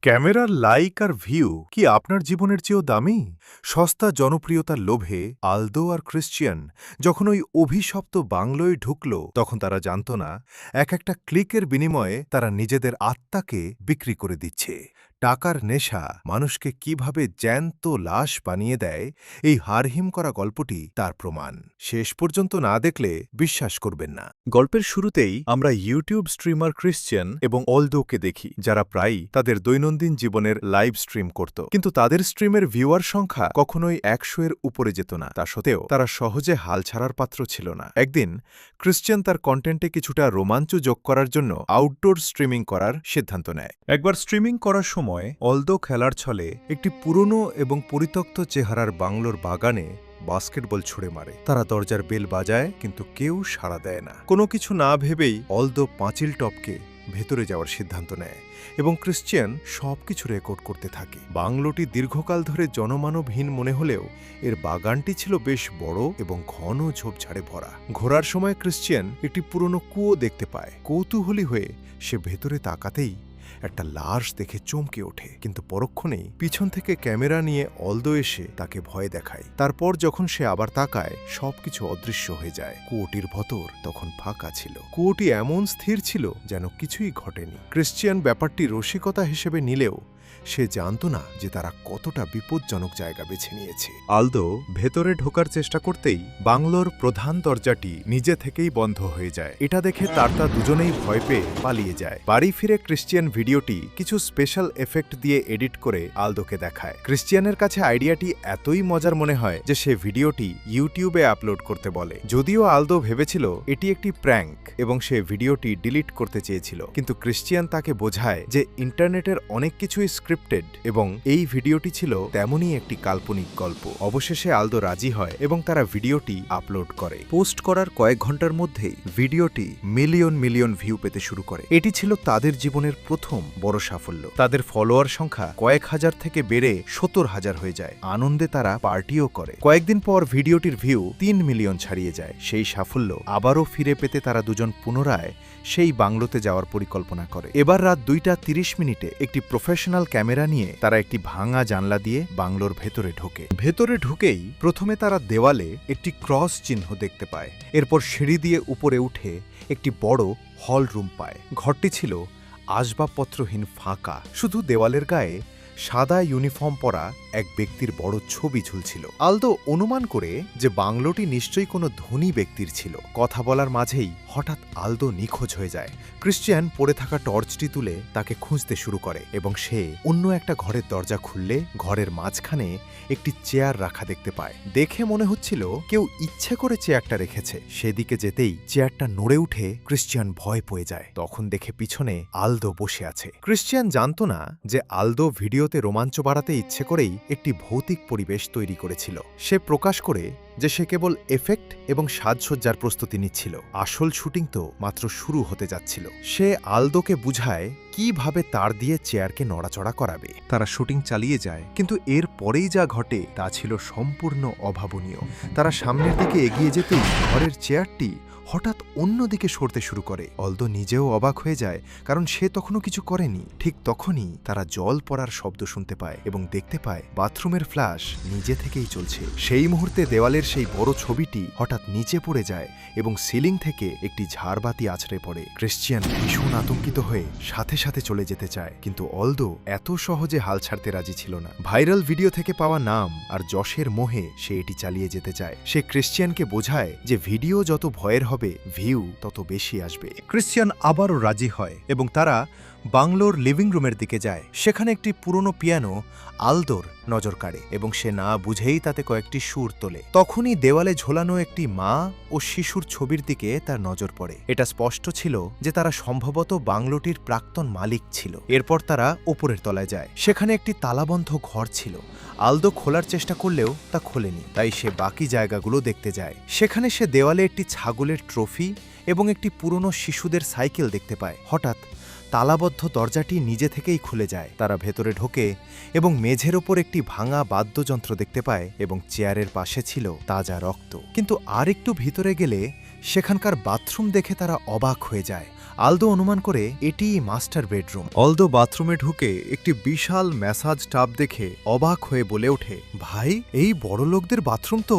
ক্যামেরার লাইক আর ভিউ কি আপনার জীবনের চেয়েও দামি? সস্তা জনপ্রিয়তার লোভে আলদো আর ক্রিশ্চিয়ান যখন ওই অভিশপ্ত বাংলোয় ঢুকল, তখন তারা জানত না একটা ক্লিকের বিনিময়ে তারা নিজেদের আত্মাকে বিক্রি করে দিচ্ছে। টাকার নেশা মানুষকে কিভাবে জ্যান্ত লাশ বানিয়ে দেয়, এই হারহিম করা গল্পটি তার প্রমাণ। শেষ পর্যন্ত না দেখলে বিশ্বাস করবেন না। গল্পের শুরুতেই আমরা ইউটিউব স্ট্রিমার ক্রিশ্চিয়ান এবং অলদোকে দেখি, যারা প্রায়ই তাদের দৈনন্দিন জীবনের লাইভ স্ট্রিম করত। কিন্তু তাদের স্ট্রিমের ভিউয়ার সংখ্যা কখনোই ১০০-এর উপরে যেত না। তা সত্ত্বেও তারা সহজে হাল ছাড়ার পাত্র ছিল না। একদিন ক্রিশ্চিয়ান তার কন্টেন্টে কিছুটা রোমাঞ্চ যোগ করার জন্য আউটডোর স্ট্রিমিং করার সিদ্ধান্ত নেয়। একবার স্ট্রিমিং করার সময় অলদো খেলার ছলে একটি পুরনো এবং পরিত্যক্ত চেহারার বাংলোর বাগানে বাস্কেটবল ছুঁড়ে মারে। তারা দরজার বেল বাজায়, কিন্তু কেউ সাড়া দেয় না। কোনো কিছু না ভেবেই অলদো পাঁচিল টপকে ভেতরে যাওয়ার সিদ্ধান্ত নেয় এবং ক্রিশ্চিয়ান সবকিছু রেকর্ড করতে থাকে। বাংলোটি দীর্ঘকাল ধরে জনমানবহীন মনে হলেও এর বাগানটি ছিল বেশ বড় এবং ঘন ঝোপঝাড়ে ভরা। ঘোরার সময় ক্রিশ্চিয়ান একটি পুরনো কুয়ো দেখতে পায়। কৌতূহলী হয়ে সে ভেতরে তাকাতেই একটা লাশ দেখে চমকে ওঠে, কিন্তু পরক্ষণেই পিছন থেকে ক্যামেরা নিয়ে অলদো এসে তাকে ভয় দেখায়। তারপর যখন সে আবার তাকায়, সবকিছু অদৃশ্য হয়ে যায়। কুয়োটির ভেতর তখন ফাঁকা ছিল। কুয়োটি এমন স্থির ছিল যেন কিছুই ঘটেনি। ক্রিশ্চিয়ান ব্যাপারটি রসিকতা হিসেবে নিলেও সে জানত না যে তারা কতটা বিপজ্জনক জায়গা বেছে নিয়েছে। আলদো ভেতরে ঢোকার চেষ্টা করতেই বাংলোর প্রধান দরজাটি নিজে থেকেই বন্ধ হয়ে যায়। এটা দেখে তারা দুজনেই ভয় পেয়ে পালিয়ে যায়। বাড়ি ফিরে ক্রিশ্চিয়ান ভিডিওটি কিছু স্পেশাল এফেক্ট দিয়ে এডিট করে আলদোকে দেখায়। ক্রিশ্চিয়ানের কাছে আইডিয়াটি এতই মজার মনে হয় যে সে ভিডিওটি ইউটিউবে আপলোড করতে বলে। যদিও আলদো ভেবেছিল এটি একটি প্র্যাঙ্ক এবং সে ভিডিওটি ডিলিট করতে চেয়েছিল, কিন্তু ক্রিশ্চিয়ান তাকে বোঝায় যে ইন্টারনেটের অনেক কিছুই স্ক্রিপ্টেড এবং এই ভিডিওটি ছিল তেমনই একটি কাল্পনিক গল্প। অবশেষে আলদো রাজি হয় এবং তারা ভিডিওটি আপলোড করে। পোস্ট করার কয়েক ঘন্টার মধ্যেই ভিডিওটি মিলিয়ন মিলিয়ন ভিউ পেতে শুরু করে। এটি ছিল তাদের জীবনের প্রথম বড় সাফল্য। তাদের ফলোয়ার সংখ্যা কয়েক হাজার থেকে বেড়ে ৭০,০০০ হয়ে যায়। আনন্দে তারা পার্টিও করে। কয়েকদিন পর ভিডিওটির ভিউ ৩ মিলিয়ন ছাড়িয়ে যায়। সেই সাফল্য আবারও ফিরে পেতে তারা দুজন পুনরায় সেই বাংলোতে যাওয়ার পরিকল্পনা করে। এবার রাত ২:৩০ একটি প্রফেশনাল ক্যামেরা নিয়ে তারা একটি ভাঙা জানলা দিয়ে বাংলোর ভেতরে ঢোকে। ভেতরে ঢুকেই প্রথমে তারা দেওয়ালে একটি ক্রস চিহ্ন দেখতে পায়। এরপর সিঁড়ি দিয়ে উপরে উঠে একটি বড় হল রুম পায়। ঘরটি ছিল আসবাবপত্রহীন, ফাঁকা। শুধু দেওয়ালের গায়ে সাদা ইউনিফর্ম পরা এক ব্যক্তির বড় ছবি ঝুলছিল। আলদো অনুমান করে যে বাংলোটি নিশ্চয়ই কোনো ধনী ব্যক্তির ছিল। কথা বলার মাঝেই হঠাৎ আলদো নিখোঁজ হয়ে যায়। ক্রিশ্চিয়ান পড়ে থাকা টর্চটি তুলে তাকে খুঁজতে শুরু করে এবং সে অন্য একটা ঘরের দরজা খুললে ঘরের মাঝখানে একটি চেয়ার রাখা দেখতে পায়। দেখে মনে হচ্ছিল কেউ ইচ্ছে করে চেয়ারটা রেখেছে। সেদিকে যেতেই চেয়ারটা নড়ে উঠে ক্রিশ্চিয়ান ভয় পেয়ে যায়। তখন দেখে পিছনে আলদো বসে আছে। ক্রিশ্চিয়ান জানত না যে আলদো ভিডিওতে রোমাঞ্চ বাড়াতে ইচ্ছে করেই একটি ভৌতিক পরিবেশ তৈরি করেছিল। সে প্রকাশ করে যে সে কেবল এফেক্ট এবং সাজসজ্জার প্রস্তুতি নিচ্ছিল। আসল শুটিং তো মাত্র শুরু হতে যাচ্ছিল। সে আলদোকে বুঝায় কিভাবে তার দিয়ে চেয়ারকে নড়াচড়া করাবে। তারা শুটিং চালিয়ে যায়, কিন্তু এর পরেই যা ঘটে তা ছিল সম্পূর্ণ অভাবনীয়। তারা সামনের দিকে এগিয়ে যেতেই ঘরের চেয়ারটি হঠাৎ অন্যদিকে সরতে শুরু করে। অলদো নিজেও অবাক হয়ে যায়, কারণ সে তখনও কিছু করেনি। ঠিক তখনই তারা জল পড়ার শব্দ শুনতে পায় এবং দেখতে পায় বাথরুমের ফ্ল্যাশ নিজে থেকেই চলছে। সেই মুহূর্তে দেওয়ালের সেই বড় ছবিটি হঠাৎ নিচে পড়ে যায় এবং সিলিং থেকে একটি ঝাড়বাতি আছড়ে পড়ে। ক্রিশ্চিয়ান ভীষণ আতঙ্কিত হয়ে সাথে সাথে চলে যেতে চায়, কিন্তু অলদো এত সহজে হাল ছাড়তে রাজি ছিল না। ভাইরাল ভিডিও থেকে পাওয়া নাম আর যশের মোহে সে এটি চালিয়ে যেতে চায়। সে ক্রিশ্চিয়ানকে বোঝায় যে ভিডিও যত ভয়ের হবে, ভিউ তত বেশি আসবে। ক্রিশ্চিয়ান আবারও রাজি হয় এবং তারা বাংলোর লিভিং রুমের দিকে যায়। সেখানে একটি পুরনো পিয়ানো আলদোর নজর কাড়ে এবং সে না বুঝেই তাতে কয়েকটি সুর তোলে। তখনই দেওয়ালে ঝোলানো একটি মা ও শিশুর ছবির দিকে তার নজর পড়ে। এটা স্পষ্ট ছিল যে তারা সম্ভবত বাংলোটির প্রাক্তন মালিক ছিল। এরপর তারা ওপরের তলায় যায়। সেখানে একটি তালাবন্ধ ঘর ছিল। আলদো খোলার চেষ্টা করলেও তা খোলেনি, তাই সে বাকি জায়গাগুলো দেখতে যায়। সেখানে সে দেওয়ালে একটি ছাগলের ট্রফি এবং একটি পুরনো শিশুদের সাইকেল দেখতে পায়। হঠাৎ তালাবদ্ধ দরজাটি নিজে থেকেই খুলে যায়। তারা ভেতরে ঢোকে এবং মেঝের ওপর একটি ভাঙা বাদ্যযন্ত্র দেখতে পায় এবং চেয়ারের পাশে ছিল তাজা রক্ত। কিন্তু আর একটু ভিতরে গেলে সেখানকার বাথরুম দেখে তারা অবাক হয়ে যায়। আলদো অনুমান করে এটিই মাস্টার বেডরুম। অলদো বাথরুমে ঢুকে একটি বিশাল ম্যাসাজ টাব দেখে অবাক হয়ে বলে ওঠে, ভাই, এই বড় লোকদের বাথরুম তো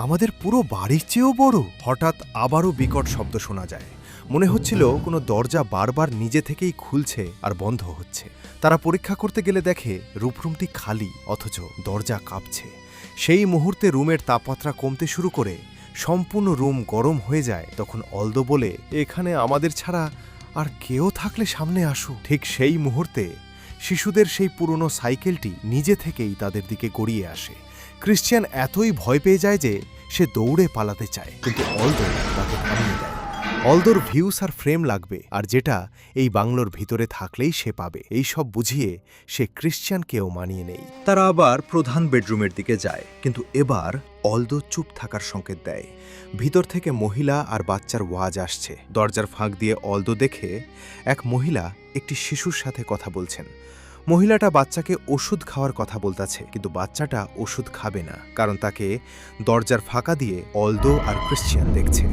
আমাদের পুরো বাড়ির চেয়েও বড়। হঠাৎ আবারও বিকট শব্দ শোনা যায়। মনে হচ্ছিল কোনো দরজা বারবার নিজে থেকেই খুলছে আর বন্ধ হচ্ছে। তারা পরীক্ষা করতে গেলে দেখে রূপরুমটি খালি, অথচ দরজা কাঁপছে। সেই মুহূর্তে রুমের তাপমাত্রা কমতে শুরু করে সম্পূর্ণ রুম গরম হয়ে যায়। তখন অলদো বলে, এখানে আমাদের ছাড়া আর কেউ থাকলে সামনে আসুক। ঠিক সেই মুহূর্তে শিশুদের সেই পুরনো সাইকেলটি নিজে থেকেই তাদের দিকে গড়িয়ে আসে। ক্রিশ্চিয়ান এতই ভয় পেয়ে যায় যে সে দৌড়ে পালাতে চায়, কিন্তু অলদো তাকে থামিয়ে দেয়। অলদোর ভিউস আর ফ্রেম লাগবে, আর যেটা এই বাংলোর ভিতরে থাকলেই সে পাবে। এই সব বুঝিয়ে সে ক্রিশ্চিয়ানকেও মানিয়ে নেয়। তারা আবার প্রধান বেডরুমের দিকে যায়, কিন্তু এবার অলদো চুপ থাকার সংকেত দেয়। ভিতর থেকে মহিলা আর বাচ্চার ওয়াজ আসছে। দরজার ফাঁক দিয়ে অলদো দেখে এক মহিলা একটি শিশুর সাথে কথা বলছেন। মহিলাটা বাচ্চাকে ওষুধ খাওয়ার কথা বলতেছে, কিন্তু বাচ্চাটা ওষুধ খাবে না, কারণ তাকে দরজার ফাঁকা দিয়ে অলদো আর ক্রিশ্চিয়ান দেখছে।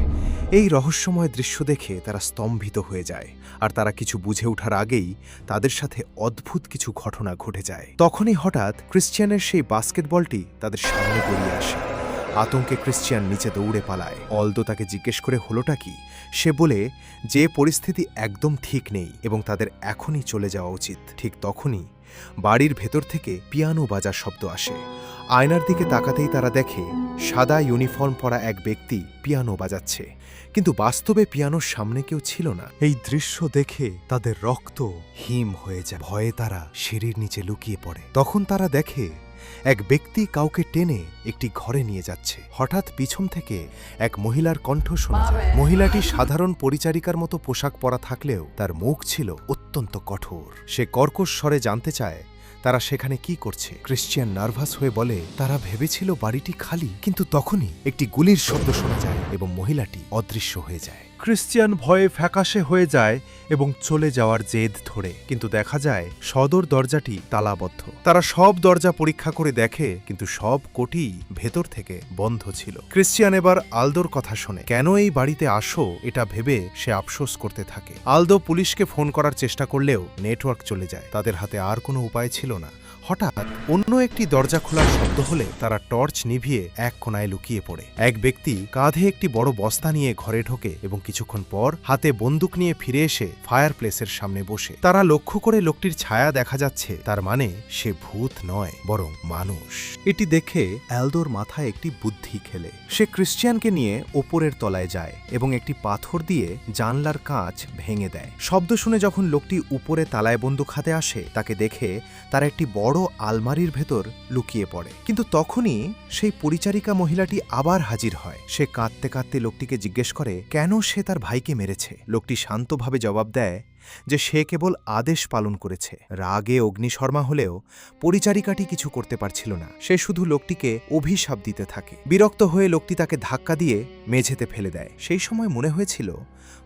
এই রহস্যময় দৃশ্য দেখে তারা স্তম্ভিত হয়ে যায়, আর তারা কিছু বুঝে ওঠার আগেই তাদের সাথে অদ্ভুত কিছু ঘটনা ঘটে যায়। তখনই হঠাৎ ক্রিশ্চিয়ানের সেই বাস্কেটবলটি তাদের সামনে গড়িয়ে আসে। আতঙ্কে ক্রিশ্চিয়ান নিচে দৌড়ে পালায়। অলদো তাকে জিজ্ঞেস করে হলোটা কি। সে বলে যে পরিস্থিতি একদম ঠিক নেই এবং তাদের এখনই চলে যাওয়া উচিত। ঠিক তখনই বাড়ির ভেতর থেকে পিয়ানো বাজার শব্দ আসে। আয়নার দিকে তাকাতেই তারা দেখে সাদা ইউনিফর্ম পরা এক ব্যক্তি পিয়ানো বাজাচ্ছে, কিন্তু বাস্তবে পিয়ানোর সামনে কেউ ছিল না। এই দৃশ্য দেখে তাদের রক্ত হিম হয়ে যায়। ভয়ে তারা সিঁড়ির নিচে লুকিয়ে পড়ে। তখন তারা দেখে এক ব্যক্তি কাউকে টেনে একটি ঘরে নিয়ে যাচ্ছে। হঠাৎ পিছন থেকে এক মহিলার কণ্ঠ শোনা যায়। মহিলাটি সাধারণ পরিচারিকার মতো পোশাক পরা থাকলেও তার মুখ ছিল অত্যন্ত কঠোর। সে কর্কশ স্বরে জানতে চায় তারা সেখানে কি করছে। ক্রিশ্চিয়ান নার্ভাস হয়ে বলে তারা ভেবেছিল বাড়িটি খালি, কিন্তু তখনই একটি গুলির শব্দ শোনা যায় এবং মহিলাটি অদৃশ্য হয়ে যায়। ক্রিশ্চিয়ান ভয়ে ফ্যাকাশে হয়ে যায় এবং চলে যাওয়ার জেদ ধরে, কিন্তু দেখা যায় সদর দরজাটি তালাবদ্ধ। তারা সব দরজা পরীক্ষা করে দেখে, কিন্তু সব কোটি ভেতর থেকে বন্ধ ছিল। ক্রিশ্চিয়ান এবার আলদোর কথা শোনে। কেন এই বাড়িতে আসো এটা ভেবে সে আফসোস করতে থাকে। আলদো পুলিশকে ফোন করার চেষ্টা করলেও নেটওয়ার্ক চলে যায়। তাদের হাতে আর কোনো উপায় ছিল না। হঠাৎ অন্য একটি দরজা খোলার শব্দ হলে তারা টর্চ নিভিয়ে এক কোণায় লুকিয়ে পড়ে। এক ব্যক্তি কাঁধে একটি বড় বস্তা নিয়ে ঘরে ঢোকে এবং কিছুক্ষণ পর হাতে বন্দুক নিয়ে ফিরে এসে ফায়ার প্লেসের সামনে বসে। তারা লক্ষ্য করে লোকটির ছায়া দেখা যাচ্ছে, তার মানে সে ভূত নয় বরং মানুষ। এটি দেখে অ্যালদোর মাথায় একটি বুদ্ধি খেলে। সে ক্রিশ্চিয়ানকে নিয়ে ওপরের তলায় যায় এবং একটি পাথর দিয়ে জানলার কাঁচ ভেঙে দেয়। শব্দ শুনে যখন লোকটি উপরে তালায় বন্দুক হাতে আসে, তাকে দেখে তারা একটি বড় আলমারির ভেতর লুকিয়ে পড়ে। কিন্তু তখনই সেই পরিচারিকা মহিলাটি আবার হাজির হয়। সে কাঁদতে কাঁদতে লোকটিকে জিজ্ঞেস করে কেন সে তার ভাইকে মেরেছে। লোকটি শান্তভাবে জবাব দেয় যে সে কেবল আদেশ পালন করেছে। রাগে অগ্নিশর্মা হলেও পরিচারিকাটি কিছু করতে পারছিল না। সে শুধু লোকটিকে অভিশাপ দিতে থাকে। বিরক্ত হয়ে লোকটি তাকে ধাক্কা দিয়ে মেঝেতে ফেলে দেয়। সেই সময় মনে হয়েছিল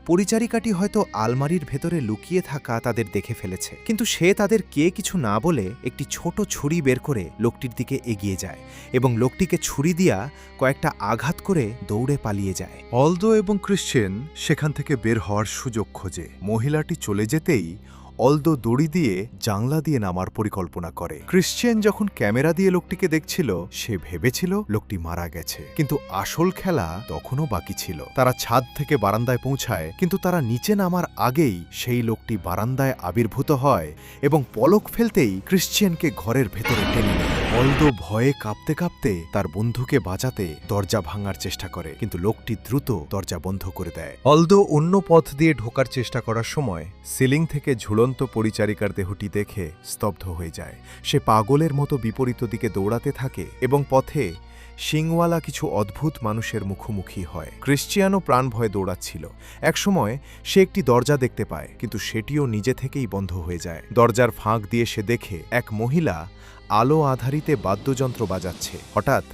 পরিচারিকাটি হয়তো আলমারির ভেতরে লুকিয়ে থাকা তাদের দেখে ফেলেছে, কিন্তু সে তাদের কে কিছু না বলে একটি ছোট ছুরি বের করে লোকটির দিকে এগিয়ে যায় এবং লোকটিকে ছুরি দিয়া কয়েকটা আঘাত করে দৌড়ে পালিয়ে যায়। অলদো এবং ক্রিশ্চিয়ান সেখান থেকে বের হওয়ার সুযোগ খোঁজে। মহিলাটি চলে যেতেই অলদো দড়ি দিয়ে জানলা দিয়ে নামার পরিকল্পনা করে। ক্রিশ্চিয়ান যখন ক্যামেরা দিয়ে লোকটিকে দেখছিল, সে ভেবেছিল লোকটি মারা গেছে, কিন্তু আসল খেলা তখনও বাকি ছিল। তারা ছাদ থেকে বারান্দায় পৌঁছায়, কিন্তু তারা নিচে নামার আগেই সেই লোকটি বারান্দায় আবির্ভূত হয় এবং পলক ফেলতেই ক্রিশ্চিয়ানকে ঘরের ভেতরে টেনে নেয়। অলদো ভয়ে কাঁপতে কাঁপতে তার বন্ধুকে বাঁচাতে দরজা ভাঙার চেষ্টা করে, কিন্তু লোকটি দ্রুত দরজা বন্ধ করে দেয়। অলদো অন্য পথ দিয়ে ঢোকার চেষ্টা করার সময় সিলিং থেকে ঝুলন্ত পরিচারিকার দেহটি দেখে স্তব্ধ হয়ে যায়। সে পাগলের মতো বিপরীত দিকে দৌড়াতে থাকে এবং পথে শিংওয়ালা কিছু অদ্ভুত মানুষের মুখোমুখি হয়। ক্রিশ্চিয়ানও প্রাণ ভয়ে দৌড়াচ্ছিল। একসময় সে একটি দরজা দেখতে পায়, কিন্তু সেটিও নিজে থেকেই বন্ধ হয়ে যায়। দরজার ফাঁক দিয়ে সে দেখে এক মহিলা আলো আধারিতে বাদ্যযন্ত্র বাজাচ্ছে। হঠাৎ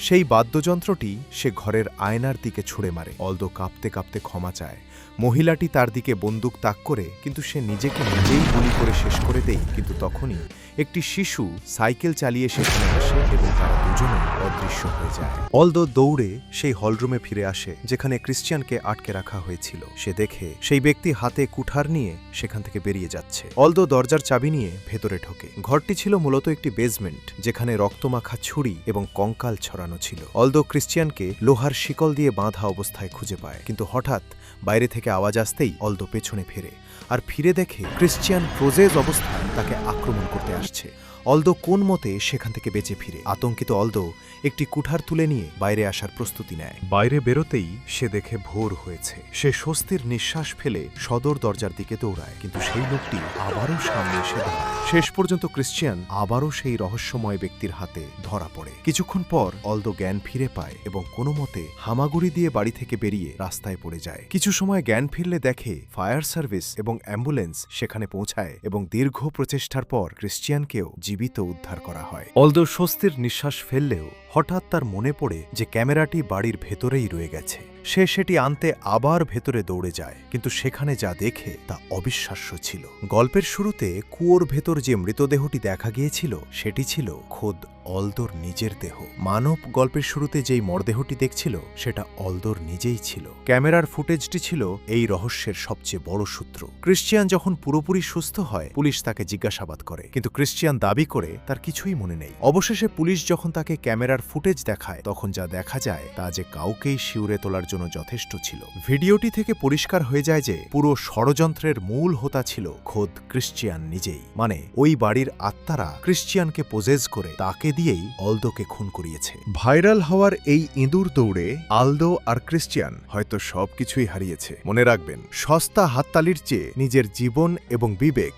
সেই বাদ্যযন্ত্রটি সে ঘরের আয়নার দিকে ছুঁড়ে মারে। অলদো কাঁপতে কাঁপতে ক্ষমা চায়, মহিলাটি তার দিকে বন্দুক তাক করে, কিন্তু সে নিজেকে নিজেই গুলি করে শেষ করে দেয়। কিন্তু তখনই একটি শিশু সাইকেল চালিয়ে সেখানে আসে এবং তারা দুজনে অদৃশ্য হয়ে যায়। অলদো দৌড়ে সেই হলরুমে ফিরে আসে যেখানে ক্রিশ্চিয়ানকে আটকে রাখা হয়েছিল। সে দেখে সেই ব্যক্তি হাতে কুঠার নিয়ে সেখান থেকে বেরিয়ে যাচ্ছে। অলদো দরজার চাবি নিয়ে ভেতরে ঢোকে। ঘরটি ছিল মূলত একটি বেসমেন্ট, যেখানে রক্তমাখা ছুরি এবং কঙ্কাল ছড়ানো ছিল। অলদো ক্রিশ্চিয়ানকে লোহার শিকল দিয়ে বাঁধা অবস্থায় খুঁজে পায়, কিন্তু হঠাৎ বাইরে থেকে আওয়াজ আসতেই অলদো পেছনে ফেরে, আর ফিরে দেখে ক্রিশ্চিয়ান ফ্রোজেজ অবস্থায় তাকে আক্রমণ করতে আসছে। অলদো কোন মতে সেখান থেকে বেঁচে ফিরে। আতঙ্কিত অলদো একটি কুঠার তুলে নিয়ে বাইরে আসার প্রস্তুতি নেয়। বাইরে বেরোতেই সে দেখে ভোর হয়েছে। সে স্বস্তির নিঃশ্বাস ফেলে সদর দরজার দিকে দৌড়ায়, কিন্তু সেই লোকটি আবারও সামনে এসে দাঁড়ায়। শেষ পর্যন্ত ক্রিশ্চিয়ান আবারও সেই রহস্যময় ব্যক্তির হাতে ধরা পড়ে। কিছুক্ষণ পর অলদো জ্ঞান ফিরে পায় এবং কোনো মতে হামাগুড়ি দিয়ে বাড়ি থেকে বেরিয়ে রাস্তায় পড়ে যায়। কিছু সময় জ্ঞান ফিরলে দেখে ফায়ার সার্ভিস এবং অ্যাম্বুলেন্স সেখানে পৌঁছায় এবং দীর্ঘ প্রচেষ্টার পর ক্রিশ্চিয়ানকেও জীবিত উদ্ধার করা হয়। অলদো স্বস্তির নিঃশ্বাস ফেললেও হঠাৎ তার মনে পড়ে যে ক্যামেরাটি বাড়ির ভেতরেই রয়ে গেছে। সে সেটি আনতে আবার ভেতরে দৌড়ে যায়, কিন্তু সেখানে যা দেখে তা অবিশ্বাস্য ছিল। গল্পের শুরুতে কুয়োর ভেতর যে মৃতদেহটি দেখা গিয়েছিল সেটি ছিল খোদ অলদোর নিজের দেহ। মানব গল্পের শুরুতে যেই মরদেহটি দেখছিল সেটা অলদোর নিজেই ছিল। ক্যামেরার ফুটেজটি ছিল এই রহস্যের সবচেয়ে বড় সূত্র। ক্রিশ্চিয়ান যখন পুরোপুরি সুস্থ হয়, পুলিশ তাকে জিজ্ঞাসাবাদ করে, কিন্তু ক্রিশ্চিয়ান দাবি করে তার কিছুই মনে নেই। অবশেষে পুলিশ যখন তাকে ক্যামেরার ফুটেজ দেখায়, তখন যা দেখা যায় তা যে কাউকেই শিউরে তোলার জন্য যথেষ্ট ছিল। ভিডিওটি থেকে পরিষ্কার হয়ে যায় যে পুরো ষড়যন্ত্রের মূল হোতা ছিল খোদ ক্রিশ্চিয়ান নিজেই। মানে ওই বাড়ির আত্মারা ক্রিশ্চিয়ানকে পোজেস করে তাকে দিয়েই অলদোকে খুন করিয়েছে। ভাইরাল হওয়ার এই ইঁদুর দৌড়ে আলদো আর ক্রিশ্চিয়ান হয়তো সবকিছুই হারিয়েছে। মনে রাখবেন, সস্তা হাততালির চেয়ে নিজের জীবন এবং বিবেক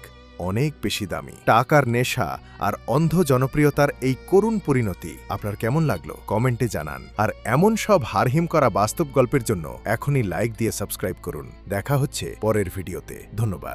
অনেক বেশি দামি। টাকার নেশা আর অন্ধ জনপ্রিয়তার এই করুণ পরিণতি আপনার কেমন লাগলো কমেন্টে জানান। আর এমন সব হারহিম করা বাস্তব গল্পের জন্য এখনই লাইক দিয়ে সাবস্ক্রাইব করুন। দেখা হচ্ছে পরের ভিডিওতে। ধন্যবাদ।